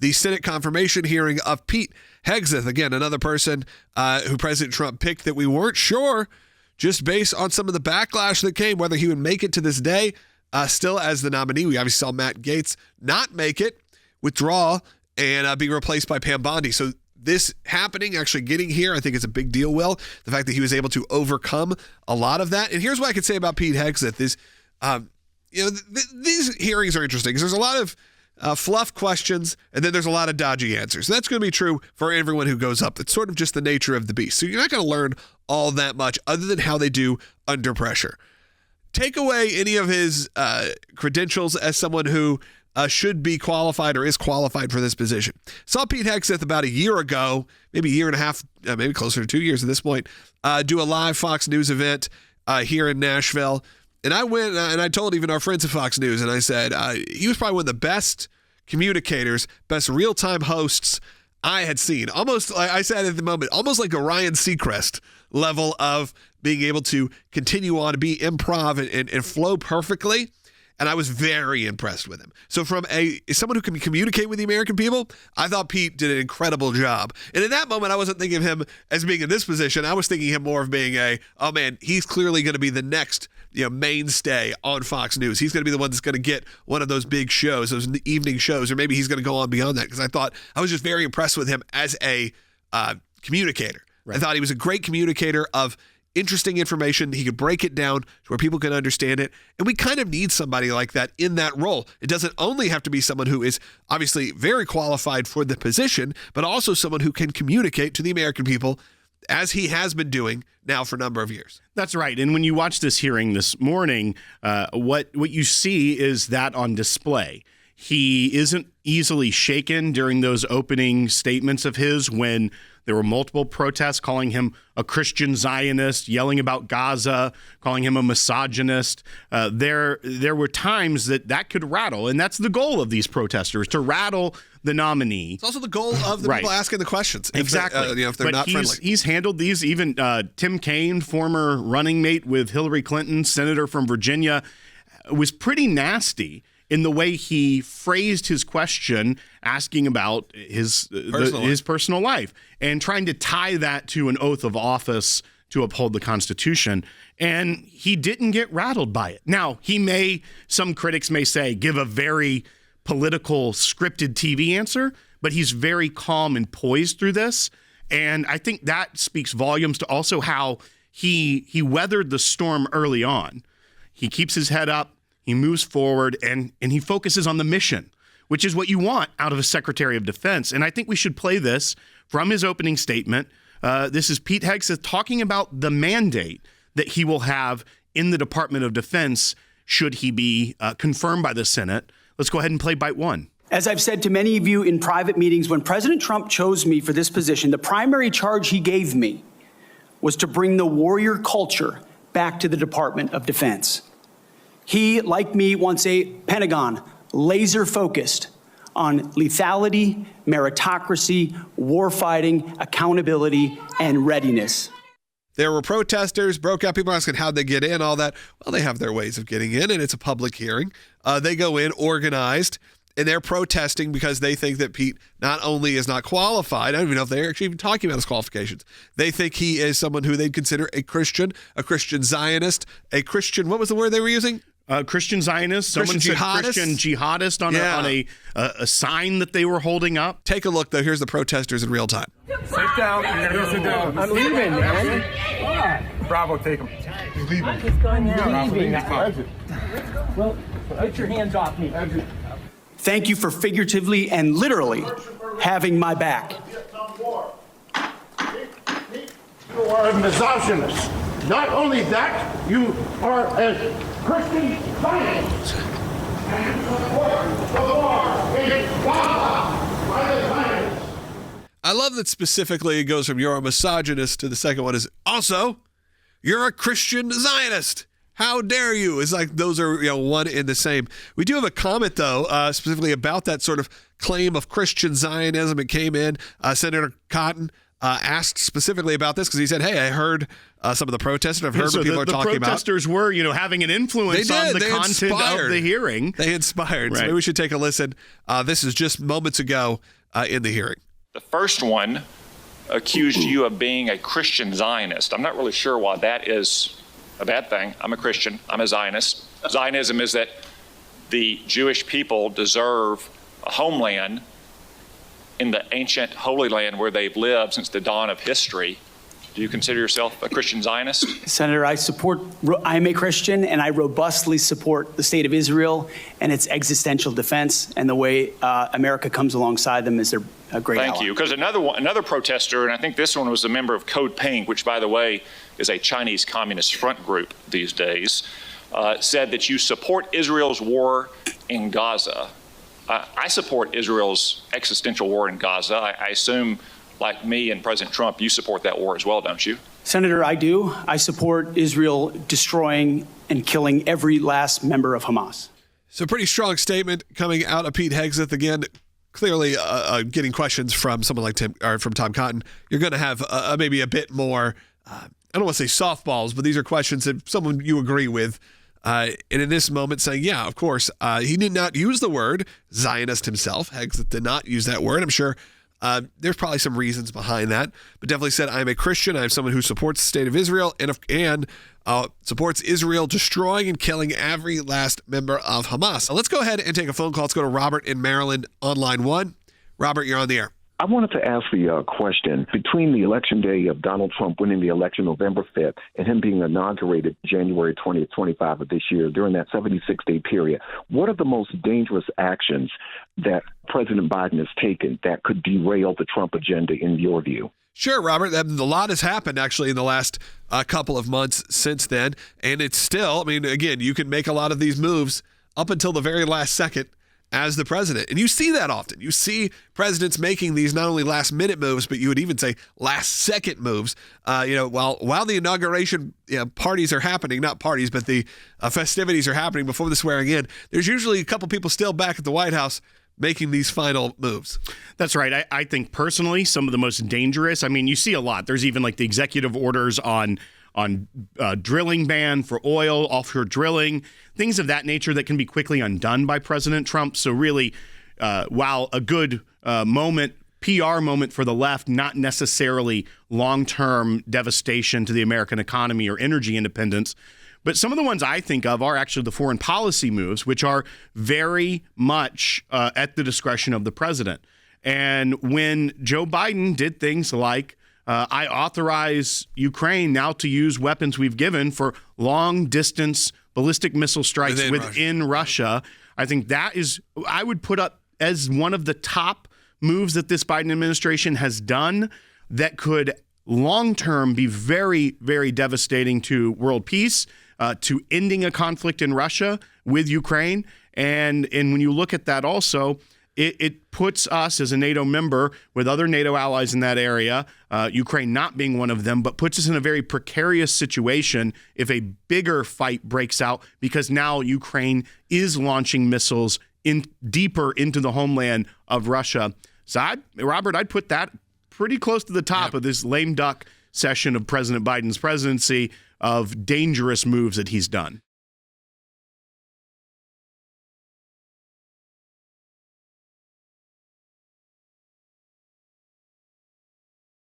the Senate confirmation hearing of Pete Hegseth. Again, another person who President Trump picked that we weren't sure, just based on some of the backlash that came, whether he would make it to this day still as the nominee. We obviously saw Matt Gaetz not make it, withdraw, and being replaced by Pam Bondi. So this happening, actually getting here, I think is a big deal, Will. The fact that he was able to overcome a lot of that. And here's what I could say about Pete Hegseth is, these hearings are interesting because there's a lot of fluff questions, and then there's a lot of dodgy answers. That's going to be true for everyone who goes up. It's sort of just the nature of the beast. So you're not going to learn all that much other than how they do under pressure. Take away any of his credentials as someone who should be qualified or is qualified for this position. Saw Pete Hegseth about a year ago, maybe a year and a half, maybe closer to 2 years at this point, do a live Fox News event here in Nashville. And I went and I told even our friends at Fox News, and I said he was probably one of the best communicators, best real-time hosts I had seen. Almost, like I said at the moment, almost like a Ryan Seacrest level of being able to continue on to be improv and flow perfectly. And I was very impressed with him. So from someone who can communicate with the American people, I thought Pete did an incredible job. And in that moment, I wasn't thinking of him as being in this position. I was thinking him more of being he's clearly going to be the next mainstay on Fox News. He's going to be the one that's going to get one of those big shows, those evening shows, or maybe he's going to go on beyond that, because I was just very impressed with him as a communicator. Right. I thought he was a great communicator of interesting information. He could break it down to where people can understand it. And we kind of need somebody like that in that role. It doesn't only have to be someone who is obviously very qualified for the position, but also someone who can communicate to the American people as he has been doing now for a number of years. That's right. And when you watch this hearing this morning, what you see is that on display. He isn't easily shaken during those opening statements of his when there were multiple protests calling him a Christian Zionist, yelling about Gaza, calling him a misogynist. There were times that could rattle, and that's the goal of these protesters, to rattle the nominee. It's also the goal of the people asking the questions. Exactly. If they're not friendly. He's handled these. Even Tim Kaine, former running mate with Hillary Clinton, senator from Virginia, was pretty nasty in the way he phrased his question, asking about his personal life and trying to tie that to an oath of office to uphold the Constitution. And he didn't get rattled by it. Now, some critics may say, give a very political scripted TV answer, but he's very calm and poised through this. And I think that speaks volumes to also how he weathered the storm early on. He keeps his head up. He moves forward, and he focuses on the mission, which is what you want out of a Secretary of Defense. And I think we should play this from his opening statement. This is Pete Hegseth talking about the mandate that he will have in the Department of Defense should he be confirmed by the Senate. Let's go ahead and play bite one. As I've said to many of you in private meetings, when President Trump chose me for this position, the primary charge he gave me was to bring the warrior culture back to the Department of Defense. He, like me, wants a Pentagon laser-focused on lethality, meritocracy, warfighting, accountability, and readiness. There were protesters, broke out, people asking how'd they get in, all that. Well, they have their ways of getting in, and it's a public hearing. They go in organized, and they're protesting because they think that Pete not only is not qualified, I don't even know if they're actually even talking about his qualifications. They think he is someone who they'd consider a Christian Zionist, a Christian, what was the word they were using? Christian Zionist. Someone said Christian jihadist on a sign that they were holding up. Take a look, though. Here's the protesters in real time. Sit down. You're going to sit down. I'm leaving, man. Bravo, take him. He's leaving. He's going out. Leaving. Well, put your hands off me. Thank you for figuratively and literally having my back. You are a misogynist. Not only that, you are a Christian Zionist. And you support the war in Gaza by the Zionists. I love that specifically it goes from you're a misogynist to the second one is also you're a Christian Zionist. How dare you? It's like those are one and the same. We do have a comment, though, specifically about that sort of claim of Christian Zionism. It came in. Senator Cotton asked specifically about this because he said, hey, I heard some of the protesters. I've heard what people are talking about. The protesters were, having an influence on the content of the hearing. They inspired. Right. So maybe we should take a listen. This is just moments ago in the hearing. The first one accused you of being a Christian Zionist. I'm not really sure why that is a bad thing. I'm a Christian. I'm a Zionist. Zionism is that the Jewish people deserve a homeland in the ancient Holy Land where they've lived since the dawn of history. Do you consider yourself a Christian Zionist? Senator, I'm a Christian, and I robustly support the state of Israel and its existential defense, and the way America comes alongside them is a great ally. Thank you. Because another protester, and I think this one was a member of Code Pink, which, by the way, is a Chinese Communist front group these days, said that you support Israel's war in Gaza. I support Israel's existential war in Gaza. I assume, like me and President Trump, you support that war as well, don't you? Senator, I do. I support Israel destroying and killing every last member of Hamas. So pretty strong statement coming out of Pete Hegseth. Again, clearly getting questions from someone like from Tom Cotton. You're going to have maybe a bit more, I don't want to say softballs, but these are questions that someone you agree with. And in this moment saying, yeah, of course, he did not use the word Zionist himself. Hegseth did not use that word. I'm sure there's probably some reasons behind that, but definitely said, I'm a Christian. I'm someone who supports the state of Israel and supports Israel destroying and killing every last member of Hamas. So let's go ahead and take a phone call. Let's go to Robert in Maryland on line 1. Robert, you're on the air. I wanted to ask the question, between the election day of Donald Trump winning the election November 5th and him being inaugurated January 20th, 25 of this year, during that 76-day period, what are the most dangerous actions that President Biden has taken that could derail the Trump agenda in your view? Sure, Robert. A lot has happened actually in the last couple of months since then. And it's still, I mean, again, you can make a lot of these moves up until the very last second as the president. And you see that often. You see presidents making these not only last minute moves, but you would even say last second moves. While the inauguration parties are happening, not parties, but the festivities are happening before the swearing in, there's usually a couple people still back at the White House making these final moves. That's right. I think personally, some of the most dangerous, I mean, you see a lot. There's even like the executive orders on drilling ban for oil, offshore drilling, things of that nature that can be quickly undone by President Trump. So really, while a good PR moment for the left, not necessarily long-term devastation to the American economy or energy independence. But some of the ones I think of are actually the foreign policy moves, which are very much at the discretion of the president. And when Joe Biden did things like, I authorize Ukraine now to use weapons we've given for long-distance ballistic missile strikes within Russia. I think that is, I would put up as one of the top moves that this Biden administration has done that could long-term be very, very devastating to world peace, to ending a conflict in Russia with Ukraine. And when you look at that also, it puts us as a NATO member with other NATO allies in that area, Ukraine not being one of them, but puts us in a very precarious situation if a bigger fight breaks out, because now Ukraine is launching missiles deeper into the homeland of Russia. So, I'd put that pretty close to the top of this lame duck session of President Biden's presidency of dangerous moves that he's done.